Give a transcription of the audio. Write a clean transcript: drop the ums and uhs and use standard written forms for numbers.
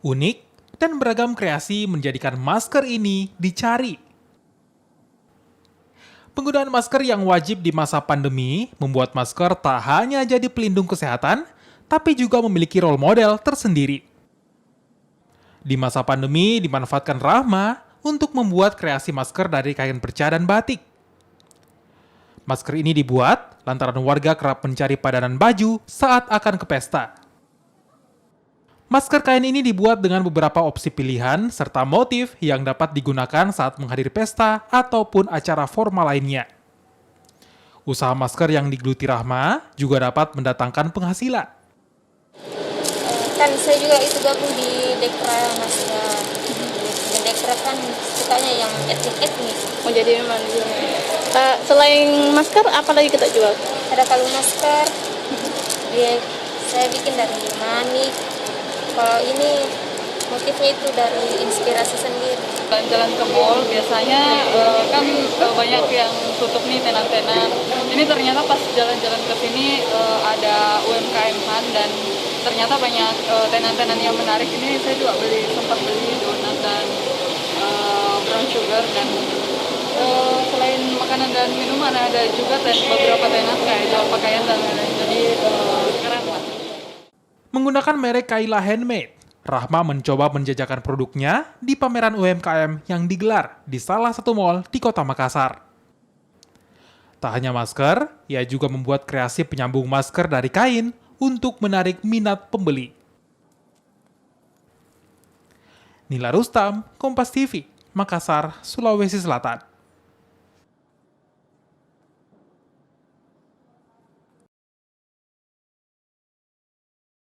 Unik dan beragam kreasi menjadikan masker ini dicari. Penggunaan masker yang wajib di masa pandemi membuat masker tak hanya jadi pelindung kesehatan, tapi juga memiliki role model tersendiri. Di masa pandemi dimanfaatkan Rahma untuk membuat kreasi masker dari kain perca dan batik. Masker ini dibuat lantaran warga kerap mencari padanan baju saat akan ke pesta. Masker kain ini dibuat dengan beberapa opsi pilihan serta motif yang dapat digunakan saat menghadiri pesta ataupun acara formal lainnya. Usaha masker yang digeluti Rahma juga dapat mendatangkan penghasilan. Kan saya juga itu gabung di Dekra Mas ya. Di Dekra kan sukanya yang etnik-etnik. Oh, jadi memang selain masker apa lagi kita jual? Ada kalung masker, saya bikin dari manik. Kalau ini motifnya itu dari inspirasi sendiri. Jalan ke mall biasanya kan banyak yang tutup nih tenan-tenan. Ini ternyata pas jalan-jalan ke sini ada UMKM-an dan ternyata banyak tenan-tenan yang menarik. Ini saya juga sempat beli donat dan brown sugar dan selain makanan dan minuman ada juga beberapa tenan kayak jual pakaian dan lain-lain. Jadi keren lah. Menggunakan merek Kaila Handmade, Rahma mencoba menjajakan produknya di pameran UMKM yang digelar di salah satu mal di kota Makassar. Tak hanya masker, ia juga membuat kreasi penyambung masker dari kain untuk menarik minat pembeli. Nila Rustam, Kompas TV, Makassar, Sulawesi Selatan.